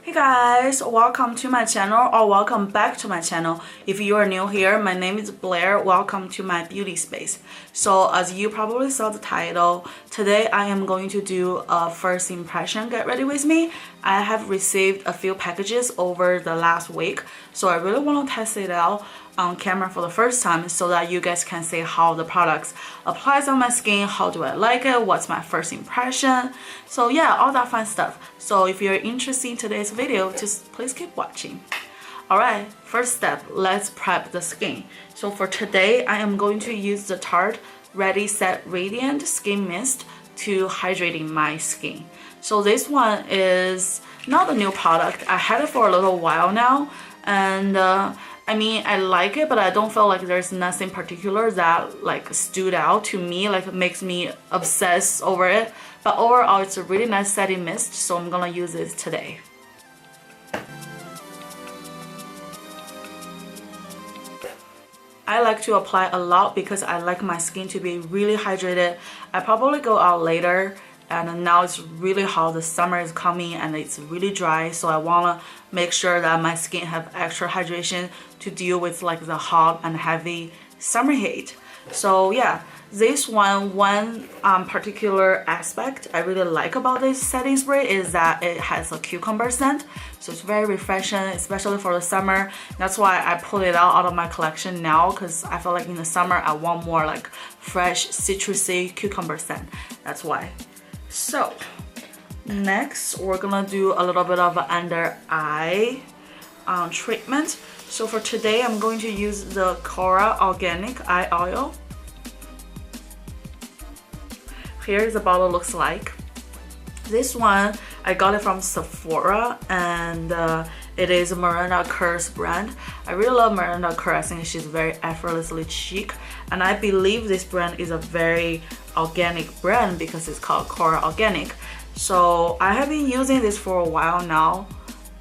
Hey guys, welcome to my channel or welcome back to my channel. If you are new here, my name is Blair. Welcome to my beauty space. So as you probably saw the title, today I am going to do a first impression get ready with me. I have received a few packages over the last week, so I really want to test it out on camera for the first time so that you guys can see how the products applies on my skin, how do I like it, what's my first impression. So yeah, all that fun stuff. So if you're interested in today's video, just please keep watching. Alright, first step, let's prep the skin. So for today, I am going to use the Tarte Ready Set Radiant Skin Mist to hydrating my skin. So this one is not a new product. I had it for a little while now, and I mean, I like it, but I don't feel like there's nothing particular that like stood out to me, like makes me obsess over it. But overall, it's a really nice setting mist, so I'm gonna use it today. I like to apply a lot because I like my skin to be really hydrated. I probably go out later, and now it's really hot. The summer is coming and it's really dry, so I want to make sure that my skin have extra hydration to deal with like the hot and heavy summer heat. So yeah, this one particular aspect I really like about this setting spray is that it has a cucumber scent, so it's very refreshing, especially for the summer. That's why I pulled it out of my collection now, because I feel like in the summer I want more like fresh citrusy cucumber scent. That's why. So next we're gonna do a little bit of an under eye treatment. So for today I'm going to use the Collab organic eye oil. Here's the bottle looks like. This one I got it from Sephora, and it is Miranda Kerr's brand. I really love Miranda Kerr. I think she's very effortlessly chic, and I believe this brand is a very organic brand because it's called Collab Organic. So I have been using this for a while now,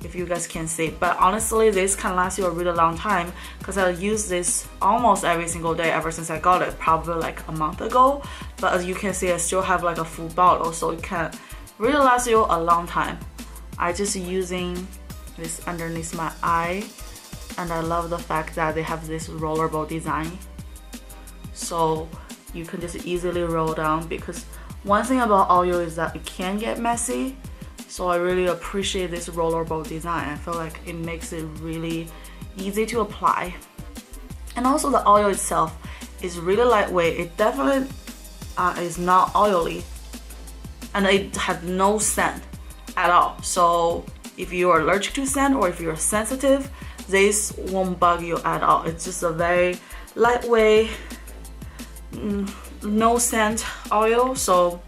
if you guys can see, but honestly this can last you a really long time because I use this almost every single day ever since I got it, probably like a month ago. But as you can see, I still have like a full bottle, so it can really last you a long time. I just using this underneath my eye, and I love the fact that they have this rollerball design, so you can just easily roll down, because one thing about oil is that it can get messy. So I really appreciate this rollerball design. I feel like it makes it really easy to apply. And also the oil itself is really lightweight. It definitely is not oily, and it had no scent at all. So if you are allergic to scent or if you're sensitive, this won't bug you at all. It's just a very lightweight, no scent oil, so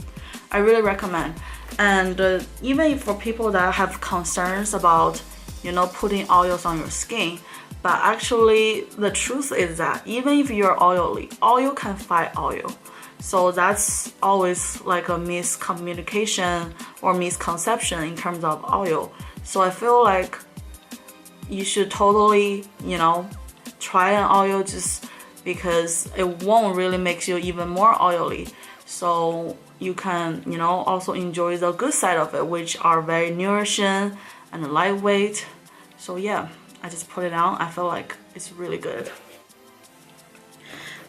I really recommend. And even for people that have concerns about, you know, putting oils on your skin, but actually the truth is that even if you're oily, oil can fight oil. So that's always like a miscommunication or misconception in terms of oil. So I feel like you should totally, you know, try an oil just because it won't really make you even more oily. So you can, you know, also enjoy the good side of it, which are very nourishing and lightweight. So yeah, I just put it on. I feel like it's really good.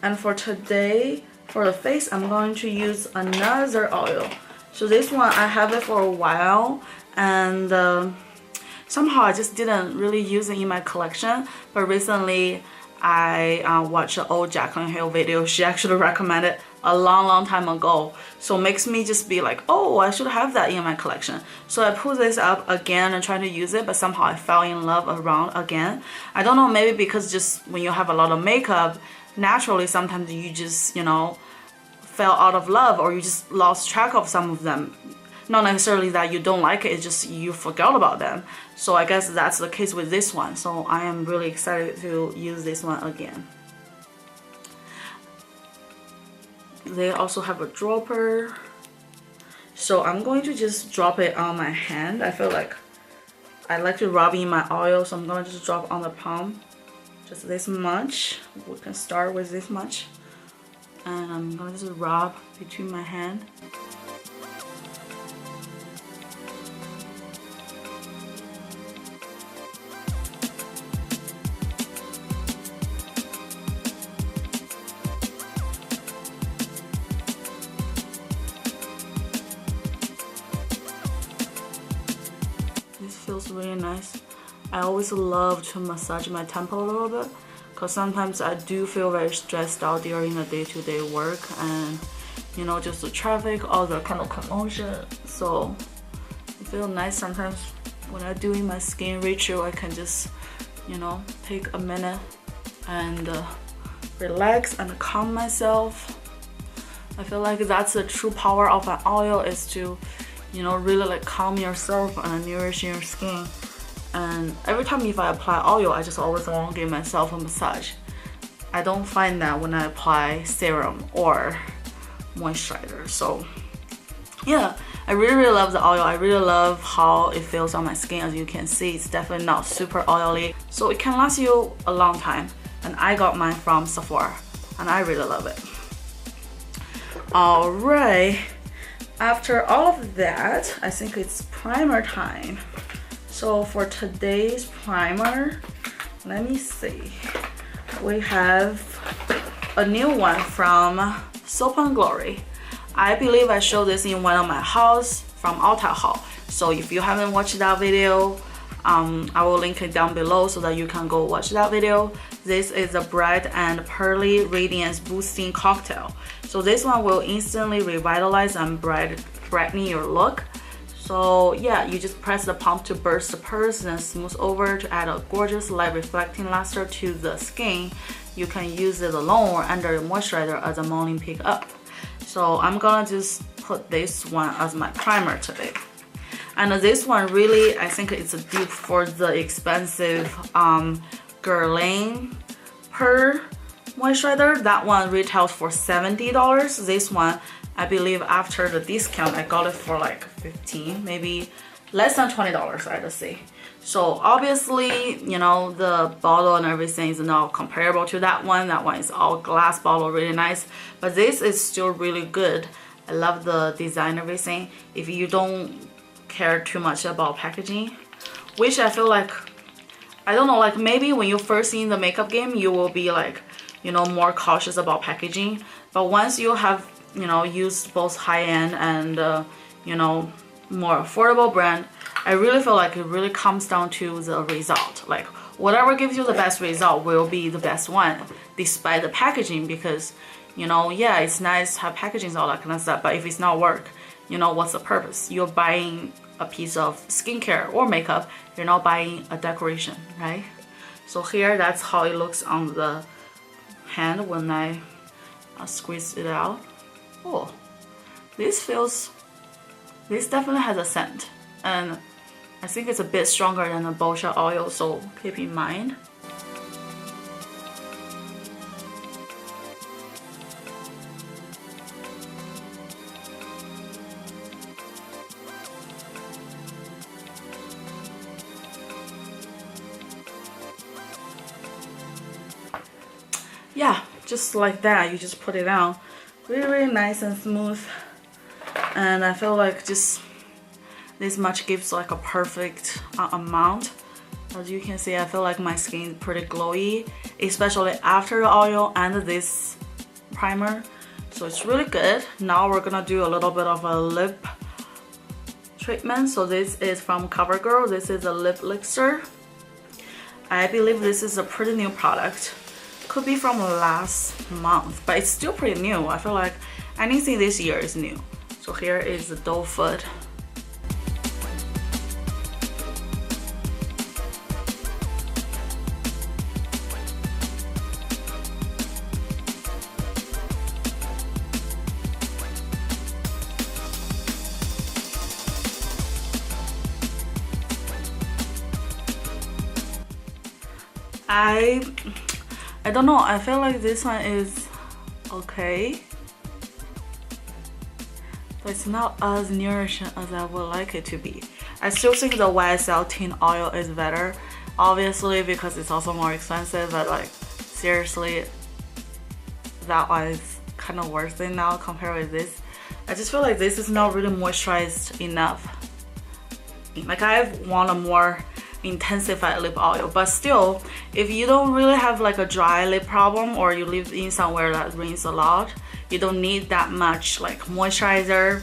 And for today, for the face, I'm going to use another oil. So this one, I have it for a while, and somehow I just didn't really use it in my collection. But recently, I watched an old Jaclyn Hill video. She actually recommended a long time ago, so makes me just be like, oh, I should have that in my collection. So I pulled this up again and tried to use it, but somehow I fell in love around again. I don't know, maybe because just when you have a lot of makeup, naturally sometimes you just, you know, fell out of love, or you just lost track of some of them. Not necessarily that you don't like it, it's just you forgot about them. So I guess that's the case with this one. So I am really excited to use this one again. They also have a dropper. So I'm going to just drop it on my hand. I feel like I like to rub in my oil, so I'm going to just drop on the palm. Just this much. We can start with this much. And I'm going to just rub between my hand. This feels really nice. I always love to massage my temple a little bit because sometimes I do feel very stressed out during the day-to-day work and you know, just the traffic, all the kind of commotion. So it feels nice sometimes when I'm doing my skin ritual. I can just, you know, take a minute and relax and calm myself. I feel like that's the true power of an oil, is to, you know, really like calm yourself and nourish your skin. And every time if I apply oil, I just always want to give myself a massage. I don't find that when I apply serum or moisturizer. So yeah, I really love the oil. I really love how it feels on my skin. As you can see, it's definitely not super oily, so it can last you a long time. And I got mine from Sephora and I really love it. Alright, after all of that, I think it's primer time. So for today's primer, let me see, we have a new one from Soap and Glory. I believe I showed this in one of my hauls from Ulta haul. So if you haven't watched that video, I will link it down below so that you can go watch that video. This is a Bright and Pearly Radiance Boosting Cocktail. So this one will instantly revitalize and brighten your look. So yeah, you just press the pump to burst the pores and smooth over to add a gorgeous light reflecting luster to the skin. You can use it alone or under your moisturizer as a morning pick up. So I'm gonna just put this one as my primer today. And this one really, I think it's a dupe for the expensive Guerlain Per moisturizer. That one retails for $70. This one, I believe after the discount, I got it for like 15, maybe less than $20, I'd say. So obviously, you know, the bottle and everything is not comparable to that one. That one is all glass bottle, really nice. But this is still really good. I love the design and everything. If you don't care too much about packaging, which I feel like, I don't know, like maybe when you first see in the makeup game, you will be like, you know, more cautious about packaging. But once you have, you know, used both high-end and, you know, more affordable brand, I really feel like it really comes down to the result. Like whatever gives you the best result will be the best one, despite the packaging. Because, you know, yeah, it's nice to have packaging and all that kind of stuff, but if it's not work, you know, what's the purpose? You're buying a piece of skincare or makeup, you're not buying a decoration, right? So here, that's how it looks on the hand when I squeeze it out. Oh, this definitely has a scent, and I think it's a bit stronger than the Boscia oil, so keep in mind. Yeah, just like that, you just put it on. Really nice and smooth. And I feel like just this much gives like a perfect amount. As you can see, I feel like my skin is pretty glowy, especially after the oil and this primer. So it's really good. Now we're gonna do a little bit of a lip treatment. So this is from CoverGirl. This is a lip elixir. I believe this is a pretty new product. Could be from last month, but it's still pretty new. I feel like anything this year is new. So here is the doe foot. I don't know, I feel like this one is okay, but it's not as nourishing as I would like it to be. I still think the YSL tin oil is better, obviously because it's also more expensive, but like seriously, that one is kind of worse than now compared with this. I just feel like this is not really moisturized enough. Like I want a more intensified lip oil, but still, if you don't really have like a dry lip problem or you live in somewhere that rains a lot, you don't need that much like moisturizer.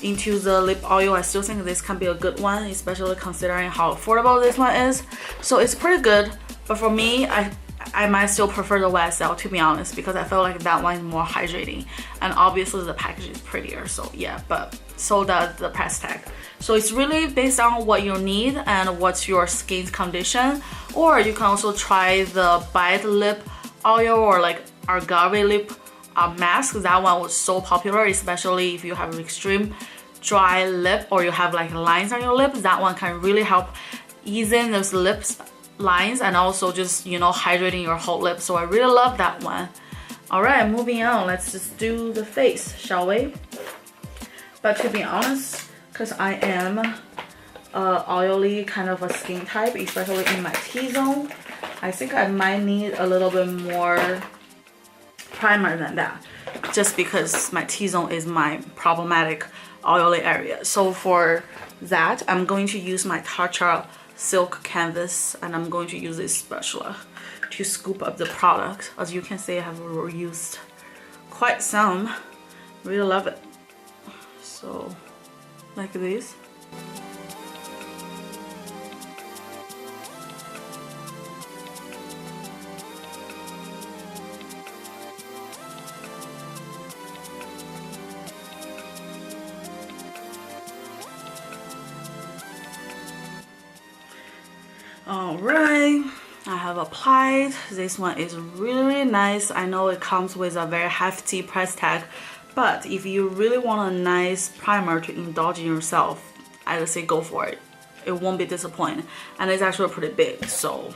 into the lip oil, I still think this can be a good one, especially considering how affordable this one is. So it's pretty good, but for me, I might still prefer the YSL, to be honest, because I feel like that one is more hydrating, and obviously the package is prettier, so yeah, but so does the price tag. So it's really based on what you need and what's your skin's condition. Or you can also try the Bite lip oil or like agave lip mask. That one was so popular, especially if you have an extreme dry lip or you have like lines on your lips. That one can really help ease in those lips lines and also just, you know, hydrating your whole lip. So I really love that one. All right, moving on, let's just do the face, shall we? But to be honest, because I am oily kind of a skin type, especially in my T-zone, I think I might need a little bit more primer than that, just because my T-zone is my problematic oily area. So for that, I'm going to use my Tatcha silk canvas, and I'm going to use this spatula to scoop up the product. As you can see, I have used quite some. Really love it. So like this. All right, I have applied. This one is really nice. I know it comes with a very hefty price tag, but if you really want a nice primer to indulge in yourself, I would say go for it. It won't be disappointing, and it's actually pretty big, so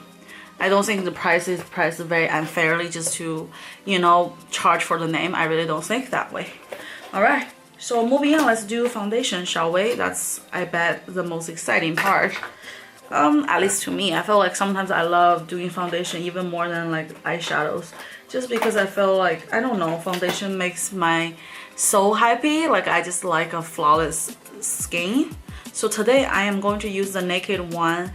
I don't think the price is priced very unfairly just to, you know, charge for the name. I really don't think that way. All right, so moving on, let's do foundation, shall we? That's, I bet, the most exciting part. At least to me, I feel like sometimes I love doing foundation even more than like eyeshadows, just because I feel like, I don't know, foundation makes my soul happy. Like, I just like a flawless skin. So today I am going to use the Naked One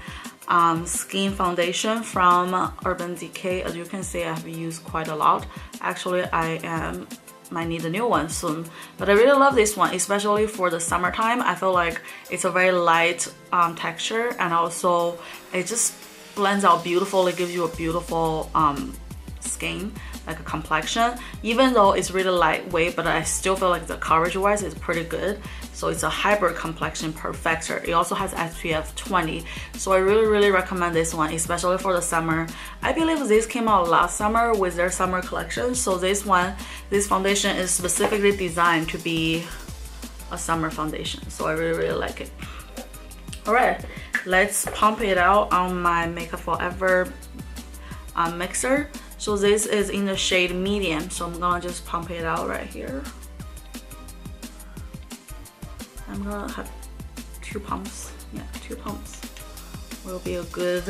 skin foundation from Urban Decay. As you can see, I have used quite a lot. Actually, I might need a new one soon, but I really love this one, especially for the summertime. I feel like it's a very light texture, and also it just blends out beautiful. It gives you a beautiful skin, like a complexion, even though it's really lightweight, but I still feel like the coverage wise is pretty good. So it's a hybrid complexion perfector. It also has SPF 20, so I really recommend this one, especially for the summer. I believe this came out last summer with their summer collection, so this foundation is specifically designed to be a summer foundation, so I really like it. All right, let's pump it out on my Makeup Forever mixer. So this is in the shade medium, so I'm gonna just pump it out right here. I'm gonna have 2 pumps. Yeah, 2 pumps will be a good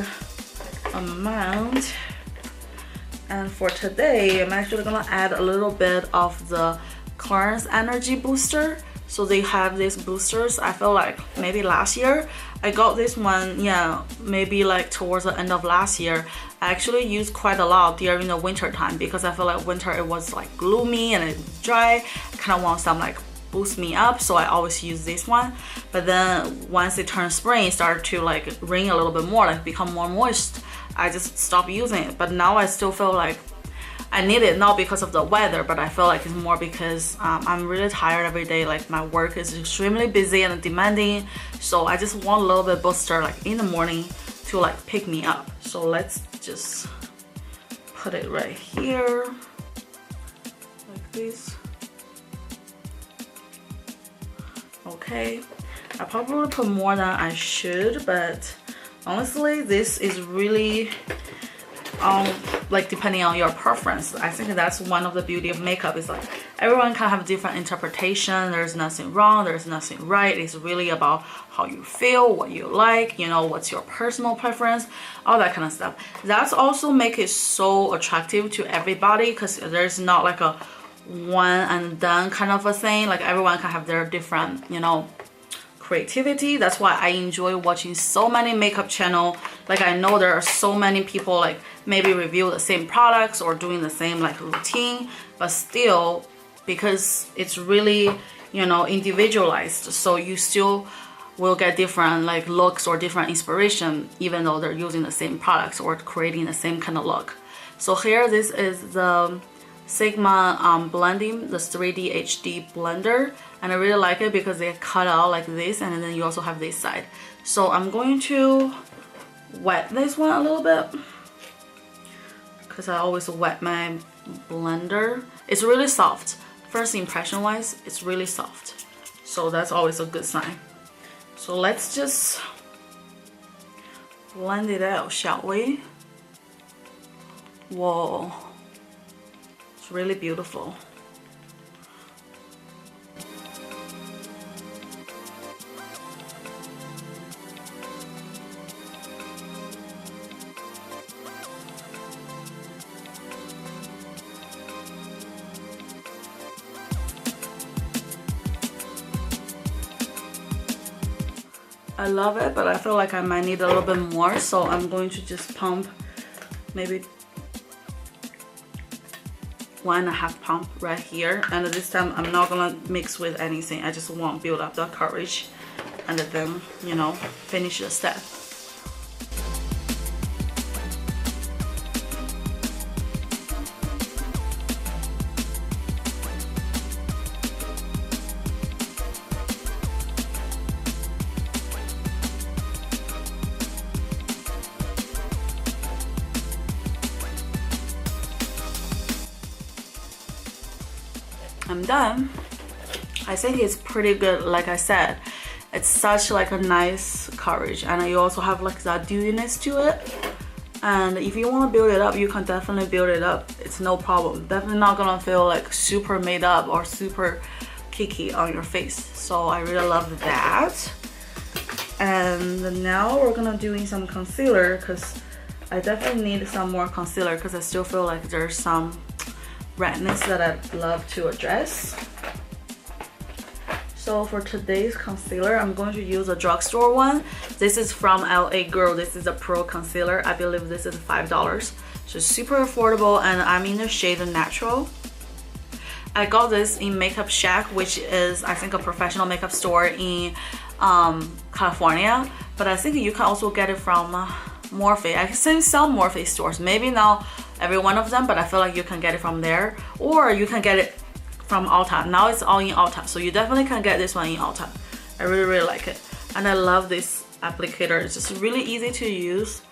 amount. And for today, I'm actually gonna add a little bit of the Clarins Energy Booster. So they have these boosters. I feel like maybe last year I got this one, yeah, maybe like towards the end of last year. I actually used quite a lot during the winter time, because I feel like winter it was like gloomy and it's dry. I kind of want some like boost me up, so I always use this one. But then once it turned spring, it started to like rain a little bit more, like become more moist, I just stopped using it. But now I still feel like I need it, not because of the weather, but I feel like it's more because I'm really tired every day. Like, my work is extremely busy and demanding, so I just want a little bit booster like in the morning to like pick me up. So let's just put it right here like this. Okay, I probably put more than I should, but honestly this is really like depending on your preference. I think that's one of the beauty of makeup, is like everyone can have different interpretation. There's nothing wrong, there's nothing right. It's really about how you feel, what you like, you know, what's your personal preference, all that kind of stuff. That's also make it so attractive to everybody, because there's not like a one and done kind of a thing. Like, everyone can have their different, you know, creativity. That's why I enjoy watching so many makeup channel. Like, I know there are so many people like maybe review the same products or doing the same like routine, but still, because it's really, you know, individualized, so you still will get different like looks or different inspiration even though they're using the same products or creating the same kind of look. So here, this is the Sigma blending, the 3D HD blender, and I really like it because they cut out like this, and then you also have this side. So I'm going to wet this one a little bit because I always wet my blender. It's really soft. First impression wise, it's really soft, so that's always a good sign. So let's just blend it out, shall we? Whoa, it's really beautiful. I love it, but I feel like I might need a little bit more, so I'm going to just pump maybe 1.5 pump right here. And this time I'm not gonna mix with anything. I just want to build up the coverage and then, you know, finish the step. I'm done. I think it's pretty good. Like I said, it's such like a nice coverage, and you also have like that dewiness to it. And if you want to build it up, you can definitely build it up. It's no problem. Definitely not gonna feel like super made up or super cakey on your face. So I really love that. And now we're gonna doing some concealer, because I definitely need some more concealer because I still feel like there's some redness that I'd love to address. So for today's concealer, I'm going to use a drugstore one. This is from LA Girl. This is a pro concealer. I believe this is $5. So super affordable, and I'm in the shade Natural. I got this in Makeup Shack, which is I think a professional makeup store in California, but I think you can also get it from Morphe. I can see some Morphe stores, maybe not every one of them, but I feel like you can get it from there, or you can get it from Ulta. Now it's all in Ulta, so you definitely can get this one in Ulta. I really like it, and I love this applicator. It's just really easy to use.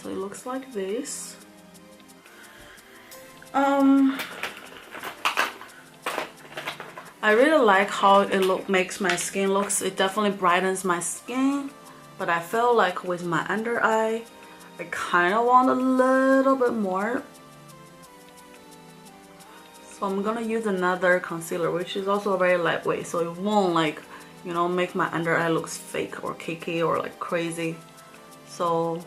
So it looks like this. I really like how it makes my skin looks. It definitely brightens my skin, but I feel like with my under eye, I kind of want a little bit more. So I'm gonna use another concealer, which is also very lightweight, so it won't like, you know, make my under eye looks fake or cakey or like crazy. So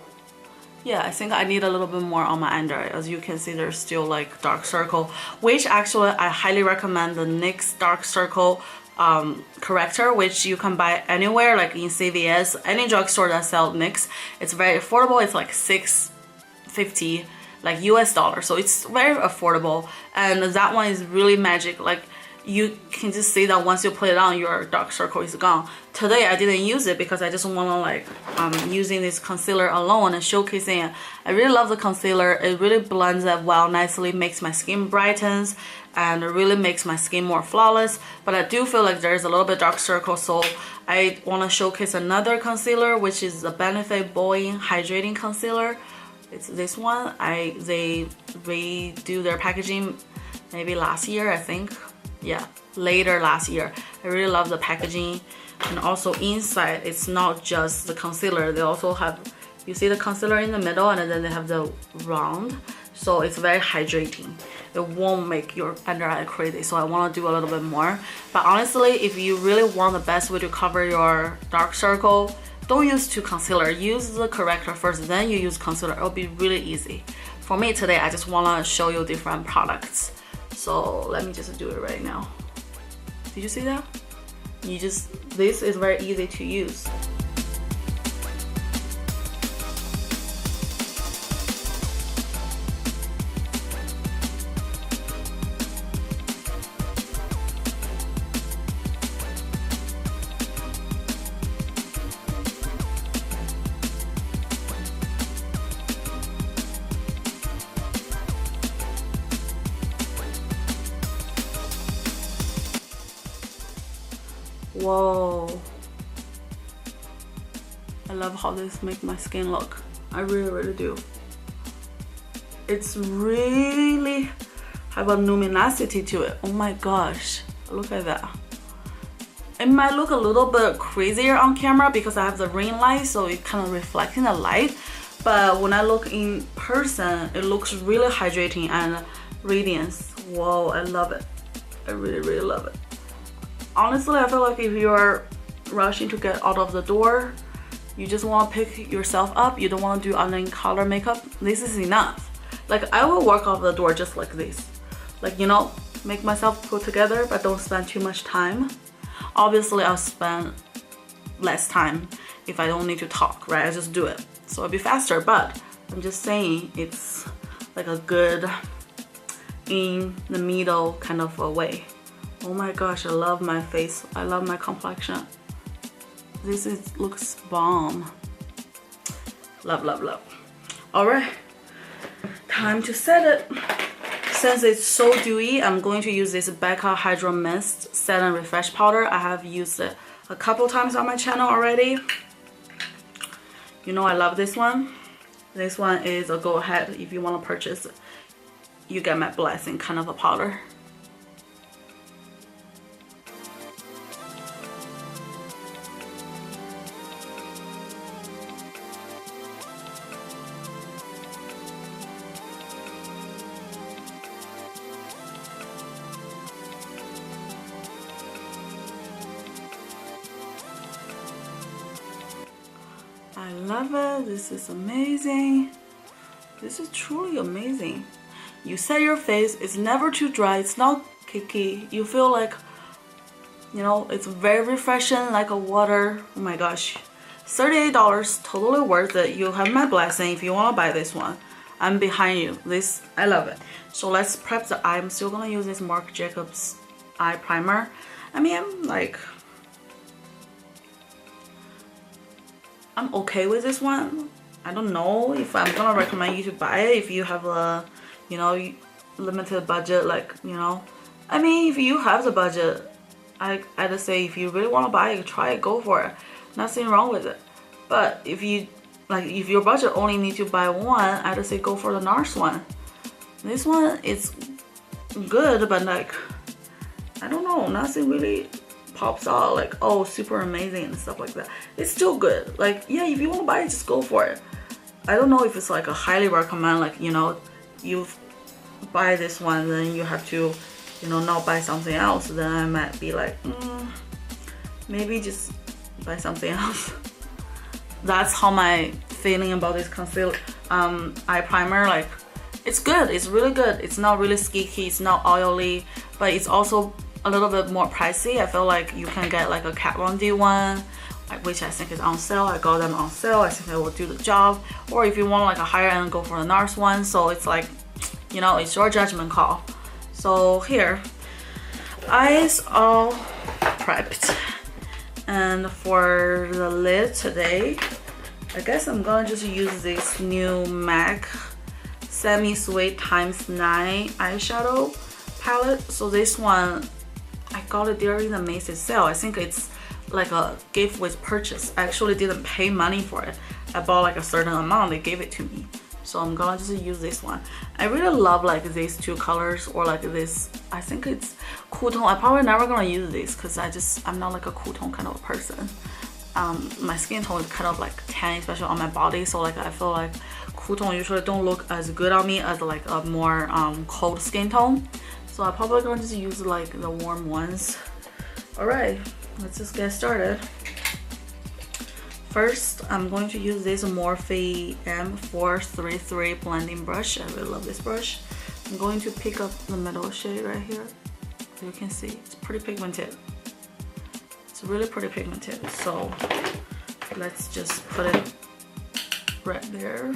yeah, I think I need a little bit more on my under eye. As you can see, there's still like dark circle, which actually I highly recommend the NYX dark circle corrector, which you can buy anywhere, like in CVS, any drugstore that sells NYX. It's very affordable. It's like $6.50 like US dollars, so it's very affordable, and that one is really magic. Like you can just see that once you put it on, your dark circle is gone. Today I didn't use it because I just want to like using this concealer alone and showcasing it. I really love the concealer. It really blends it well nicely, makes my skin brightens, and it really makes my skin more flawless. But I do feel like there's a little bit dark circle, so I want to showcase another concealer, which is the Benefit Bowing Hydrating Concealer. It's this one. They redo their packaging maybe last year, I think. Yeah, later last year. I really love the packaging, and also inside it's not just the concealer. They also have, you see the concealer in the middle, and then they have the round. so it's very hydrating. It won't make your under eye crazy, so I want to do a little bit more. But honestly, if you really want the best way to cover your dark circle, don't use two concealer. Use the corrector first, then you use concealer. It'll be really easy. For me today, I just want to show you different products. So let me just do it right now. Did you see that? This is very easy to use. Whoa, I love how this makes my skin look. I really do. It's really have a luminosity to it. Oh my gosh, look at that. It might look a little bit crazier on camera because I have the ring light, so it kind of reflecting the light, but when I look in person, it looks really hydrating and radiance. Whoa, I love it. I really love it. Honestly, I feel like if you're rushing to get out of the door, you just want to pick yourself up, you don't want to do any color makeup, this is enough. Like, I will walk out the door just like this. Like, you know, make myself put together, but don't spend too much time. Obviously, I'll spend less time if I don't need to talk, right? I just do it. So it'll be faster, but I'm just saying it's like a good in the middle kind of a way. Oh my gosh, I love my face. I love my complexion. This looks bomb. Love. All right, time to set it. Since it's so dewy, I'm going to use this Becca Hydro Mist Set and Refresh Powder. I have used it a couple times on my channel already. You know I love this one. This one is a go ahead if you want to purchase it. You get my blessing kind of a powder. I love it. This is amazing. This is truly amazing. You set your face, it's never too dry, it's not cakey. You feel like, you know, it's very refreshing, like a water. Oh my gosh, $38, totally worth it. You have my blessing if you want to buy this one. I'm behind you. This, I love it. So let's prep the eye. I'm still gonna use this Marc Jacobs eye primer. I mean, I'm okay with this one. I don't know if I'm gonna recommend you to buy it if you have a, you know, limited budget, like, you know. I mean, if you have the budget, I'd say if you really want to buy it, try it, go for it. Nothing wrong with it. But if you, like, if your budget only need to buy one, I'd say go for the NARS one. This one is good, but like, I don't know, nothing really pops out like, oh, super amazing and stuff like that. It's still good. Like, yeah, if you want to buy it, just go for it. I don't know if it's like a highly recommend, like, you know, you buy this one, then you have to, you know, not buy something else. Then I might be like, maybe just buy something else. That's how my feeling about this concealer eye primer. Like, it's good. It's really good. It's not really sticky. It's not oily, but it's also a little bit more pricey. I feel like you can get like a Kat Von D one, which I think is on sale. I got them on sale. I think they will do the job. Or if you want like a higher end, go for the NARS one. So it's like, you know, it's your judgment call. So here, eyes all prepped. And for the lid today, I guess I'm gonna just use this new MAC Semi Sweet ×9 eyeshadow palette. So this one, I got it during the Macy's sale. I think it's like a gift with purchase. I actually didn't pay money for it. I bought like a certain amount, they gave it to me. So I'm gonna just use this one. I really love like these two colors, or like this, I think it's cool tone. I'm probably never gonna use this because I'm not like a cool tone kind of a person. My skin tone is kind of like tan, especially on my body. So like I feel like cool tone usually don't look as good on me as like a more cold skin tone. So I'm probably going to just use like the warm ones. Alright, let's just get started. First, I'm going to use this Morphe M433 blending brush. I really love this brush. I'm going to pick up the middle shade right here. You can see it's pretty pigmented. It's really pretty pigmented. So let's just put it right there.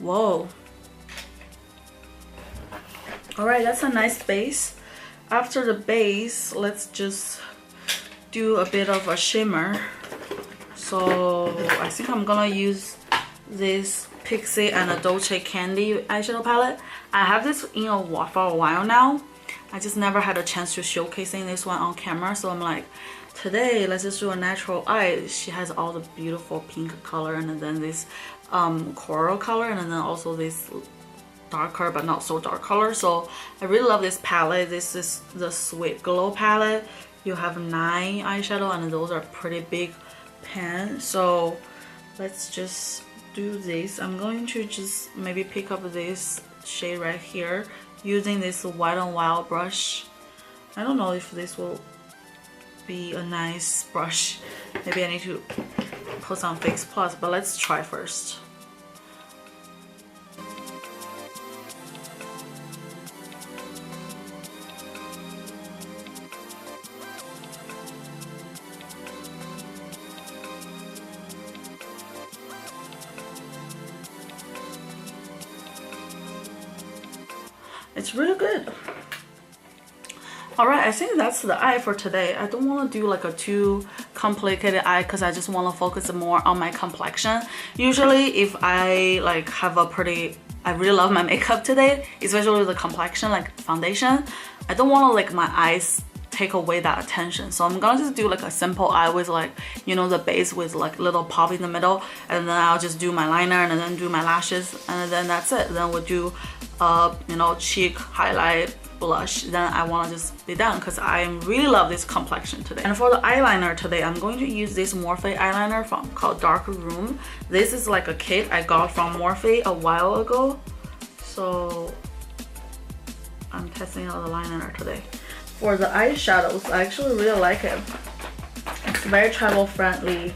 Whoa. Alright, that's a nice base. After the base, let's just do a bit of a shimmer. So I think I'm gonna use this Pixi and a Dulce Candy eyeshadow palette. I have this for a while now. I just never had a chance to showcasing this one on camera, so I'm like, today let's just do a natural eye. She has all the beautiful pink color and then this coral color and then also this darker but not so dark color. So I really love this palette. This is the Sweet Glow palette. You have 9 eyeshadow and those are pretty big pen. So let's just do this. I'm going to just maybe pick up this shade right here using this Wet n Wild brush. I don't know if this will be a nice brush. Maybe I need to put some Fix Plus, but let's try first. It's really good. Alright, I think that's the eye for today. I don't want to do like a too complicated eye because I just want to focus more on my complexion. Usually if I like have a pretty, I really love my makeup today, especially with the complexion, like foundation. I don't want to like my eyes take away that attention. So I'm gonna just do like a simple eye with like, you know, the base with like little pop in the middle, and then I'll just do my liner and then do my lashes, and then that's it. Then we'll do you know, cheek highlight, blush. Then I want to just be done because I really love this complexion today. And for the eyeliner today, I'm going to use this Morphe eyeliner called Dark Room. This is like a kit I got from Morphe a while ago, so I'm testing out the eyeliner today. For the eyeshadows, I actually really like it. It's very travel friendly.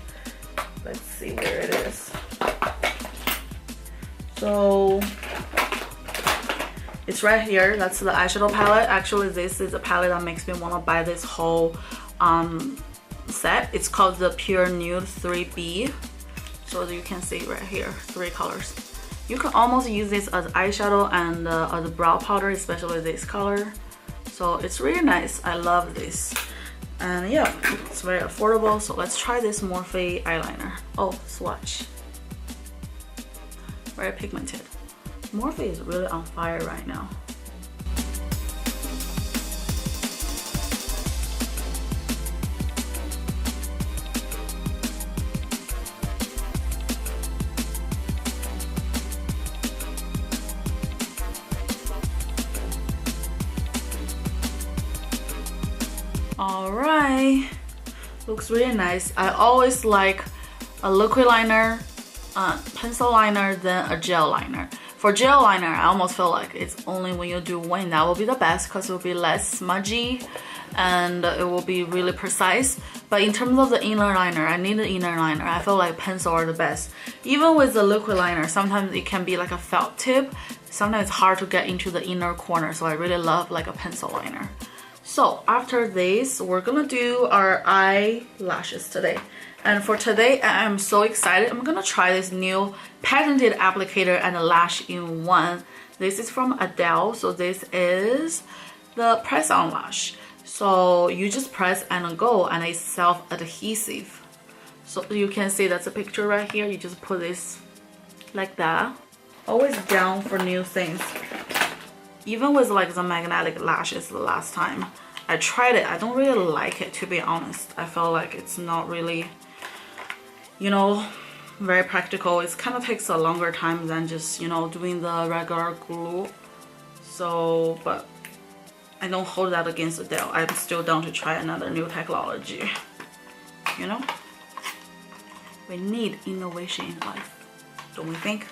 Let's see where it is. So it's right here. That's the eyeshadow palette. Actually, this is a palette that makes me want to buy this whole set. It's called the Pure Nude 3B. So you can see right here, 3 colors. You can almost use this as eyeshadow and as a brow powder, especially this color. So it's really nice. I love this. And yeah, it's very affordable. So let's try this Morphe eyeliner. Oh, swatch. Very pigmented. Morphe is really on fire right now. Alright, looks really nice. I always like a liquid liner, pencil liner, then a gel liner. For gel liner, I almost feel like it's only when you do one that will be the best because it will be less smudgy and it will be really precise. But in terms of the inner liner, I need an inner liner. I feel like pencil are the best. Even with the liquid liner, sometimes it can be like a felt tip. Sometimes it's hard to get into the inner corner, so I really love like a pencil liner. So after this, we're gonna do our eyelashes today. And for today, I'm so excited. I'm gonna try this new patented applicator and a lash in one. This is from Ardell. So this is the press-on lash. So you just press and go, and it's self-adhesive. So you can see that's a picture right here. You just put this like that. Always down for new things. Even with like the magnetic lashes the last time I tried it, I don't really like it, to be honest. I feel like it's not really, you know, very practical. It kind of takes a longer time than just, you know, doing the regular glue. So, but I don't hold that against Ardell. I'm still down to try another new technology. You know, we need innovation in life, don't we think?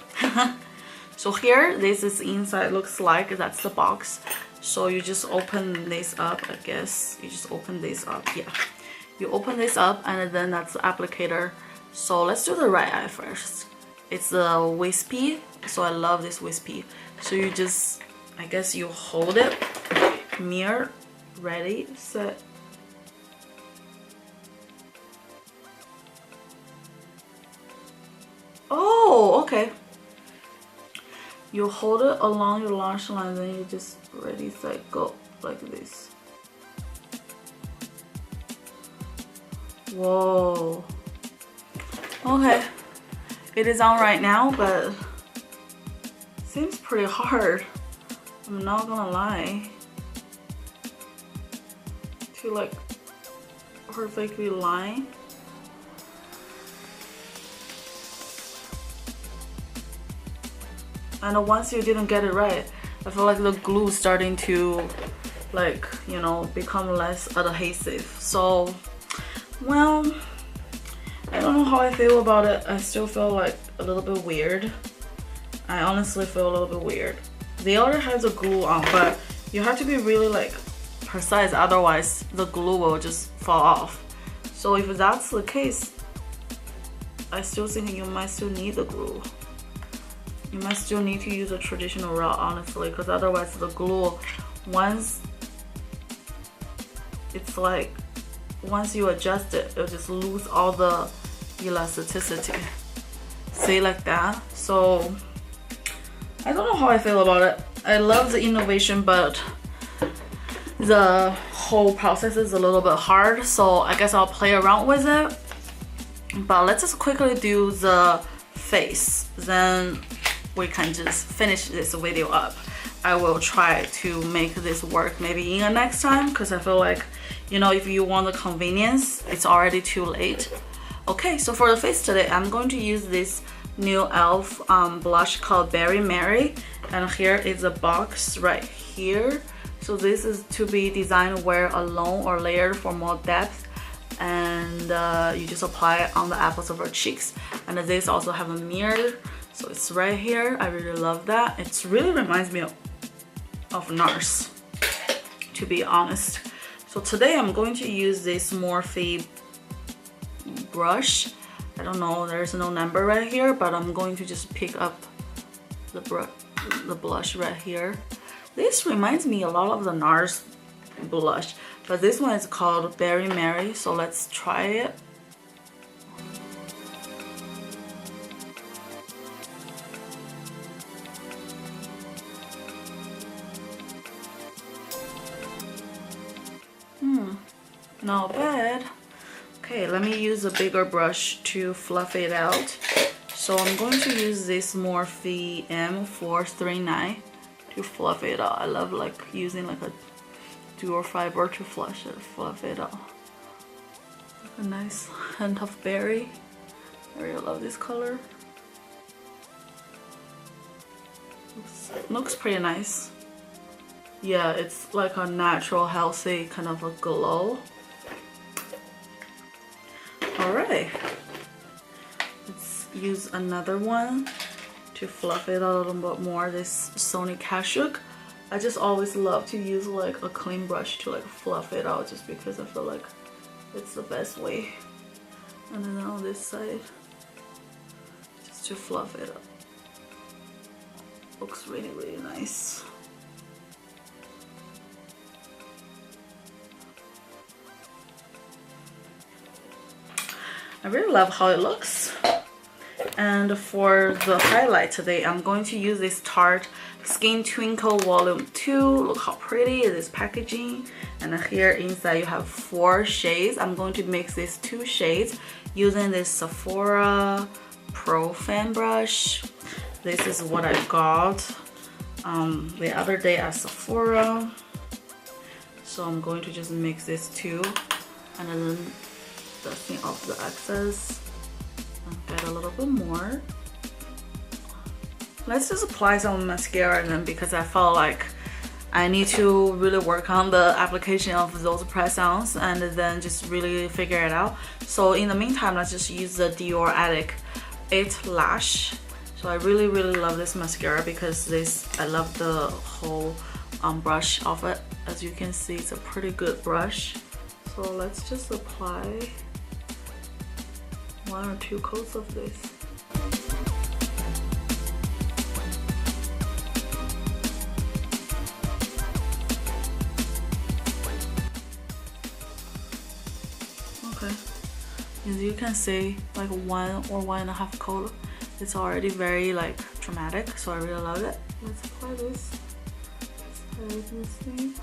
So here, this is inside looks like. That's the box. So you just open this up, I guess. You just open this up, yeah. You open this up and then that's the applicator. So let's do the right eye first. It's a wispy, so I love this wispy. So you just, I guess you hold it, mirror, ready, set. Oh, okay. You hold it along your lash line, then you just ready, set, go, like this. Whoa. Okay. It is on right now, but seems pretty hard. I'm not gonna lie. To like perfectly line. And once you didn't get it right, I feel like the glue is starting to, like, you know, become less adhesive. So, well, I don't know how I feel about it. I still feel like a little bit weird. I honestly feel a little bit weird. They already have the glue on, but you have to be really like precise, otherwise the glue will just fall off. So if that's the case, I still think you might still need the glue. You might still need to use a traditional route, honestly, because otherwise the glue, once it's like, once you adjust it, it'll just lose all the elasticity. See, like that. So I don't know how I feel about it. I love the innovation, but the whole process is a little bit hard, so I guess I'll play around with it. But let's just quickly do the face, then we can just finish this video up. I will try to make this work maybe in a next time, because I feel like, you know, if you want the convenience, it's already too late. Okay, so for the face today, I'm going to use this new e.l.f. Blush called Berry Mary, and here is a box right here. So this is to be designed wear alone or layered for more depth, and you just apply it on the apples of our cheeks. And this also have a mirror, so it's right here. I really love that. It really reminds me of NARS, to be honest. So today I'm going to use this Morphe brush. I don't know, there's no number right here, but I'm going to just pick up the blush right here. This reminds me a lot of the NARS blush, but this one is called Berry Mary, so let's try it. Not bad. Okay, let me use a bigger brush to fluff it out. So I'm going to use this Morphe M439 to fluff it out. I love like using like a dual fiber to fluff it out. Like a nice hint of berry. I really love this color. Looks pretty nice. Yeah, it's like a natural, healthy kind of a glow. Alright, let's use another one to fluff it out a little bit more. This Sony Kashuk. I just always love to use like a clean brush to like fluff it out, just because I feel like it's the best way. And then on this side, just to fluff it up. Looks really, really nice. I really love how it looks. And for the highlight today, I'm going to use this Tarte Skin Twinkle Volume 2. Look how pretty it is packaging. And here inside you have 4 shades. I'm going to mix these 2 shades using this Sephora Pro Fan Brush. This is what I got the other day at Sephora. So I'm going to just mix this 2 and then dusting off the excess. add a little bit more. Let's just apply some mascara, and then because I felt like I need to really work on the application of those press-ons and then just really figure it out. So in the meantime, let's just use the Dior Addict 8 Lash. So I really love this mascara because I love the whole brush of it. As you can see, it's a pretty good brush. So let's just apply 1 or 2 coats of this. Okay, as you can see, like 1 or 1.5 coat, it's already very like dramatic, so I really love it. Let's apply this. Let's this thing.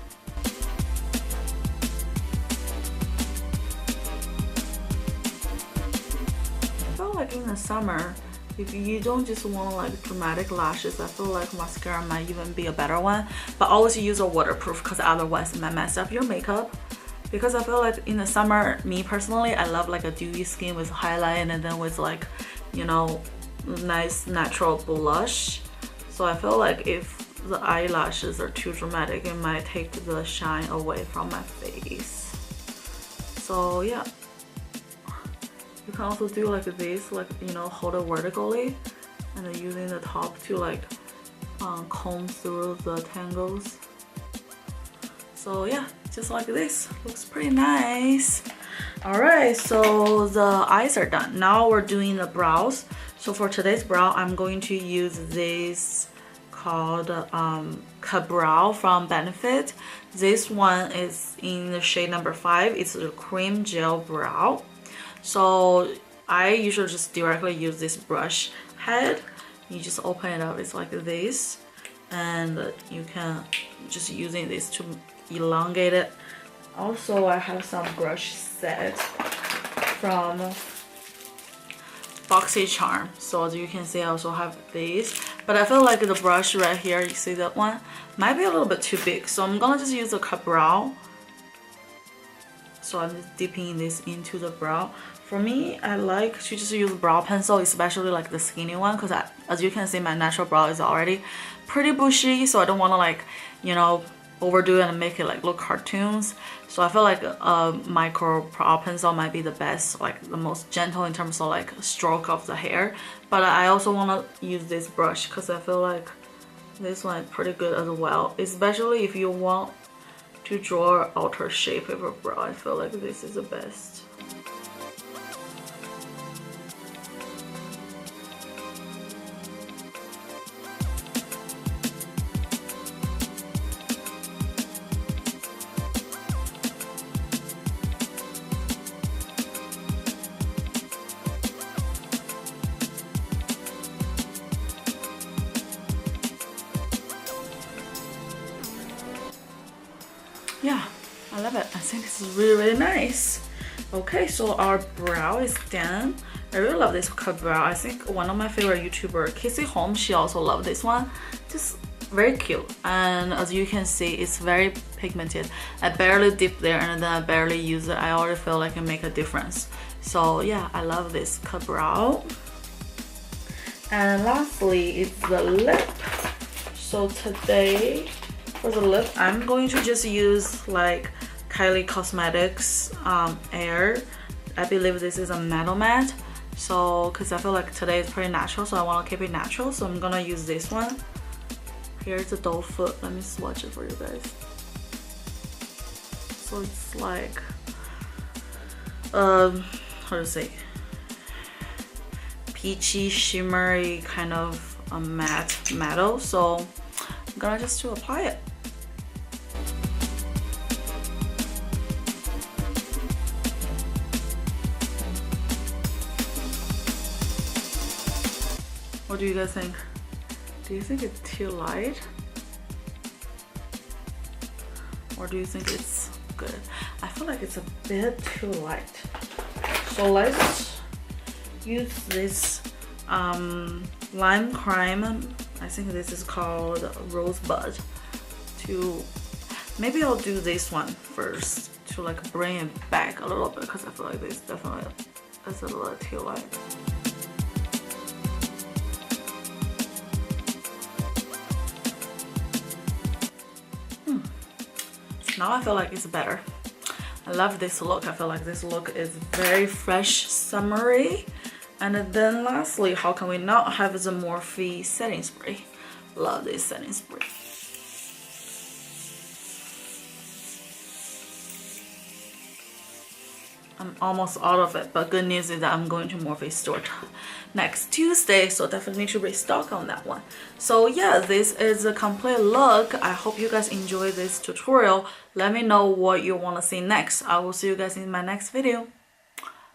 I feel like in the summer, if you don't just want like dramatic lashes, I feel like mascara might even be a better one. But always use a waterproof because otherwise it might mess up your makeup. Because I feel like in the summer, me personally, I love like a dewy skin with highlight and then with like, you know, nice natural blush. So I feel like if the eyelashes are too dramatic, it might take the shine away from my face. So yeah, you can also do like this, like, you know, hold it vertically and then using the top to like comb through the tangles. So yeah, just like this, looks pretty nice. Alright, so the eyes are done. Now we're doing the brows. So for today's brow, I'm going to use this called Ka-Brow from Benefit. This one is in the shade number 5. It's a cream gel brow. So I usually just directly use this brush head. You just open it up, it's like this. And you can just using this to elongate it. Also, I have some brush set from BoxyCharm. So as you can see, I also have these. But I feel like the brush right here, you see that one, might be a little bit too big. So I'm gonna just use the Ka-Brow. So I'm just dipping this into the brow. For me, I like to just use brow pencil, especially like the skinny one, because as you can see, my natural brow is already pretty bushy. So I don't want to like, you know, overdo it and make it like look cartoons. So I feel like a micro brow pencil might be the best, like the most gentle in terms of like stroke of the hair. But I also want to use this brush because I feel like this one is pretty good as well, especially if you want to draw an outer shape of a brow. I feel like this is the best. Yeah, I love it. I think this is really nice. Okay, so our brow is done. I really love this Ka-Brow. I think one of my favorite YouTuber, Casey Holmes, she also loved this one. Just very cute. And as you can see, it's very pigmented. I barely dip there and then I barely use it. I already feel like it make a difference. So yeah, I love this Ka-Brow. And lastly, it's the lip. So today, for the lip, I'm going to just use like Kylie Cosmetics Air. I believe this is a metal matte. So, because I feel like today is pretty natural, so I want to keep it natural. So I'm gonna use this one. Here's the doe foot. Let me swatch it for you guys. So it's like, how to say, peachy, shimmery kind of matte metal. So I'm gonna just to apply it. What do you guys think? Do you think it's too light? Or do you think it's good? I feel like it's a bit too light. So let's use this lime crime. I think this is called Rosebud. To maybe I'll do this one first to like bring it back a little bit because I feel like this definitely is a little too light. Now I feel like it's better. I love this look. I feel like this look is very fresh, summery. And then lastly, how can we not have the Morphe setting spray? Love this setting spray. I'm almost out of it, but good news is that I'm going to Morphe store next Tuesday, so definitely need to restock on that one. So yeah, this is a complete look. I hope you guys enjoy this tutorial. Let me know what you want to see next. I will see you guys in my next video.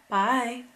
Bye.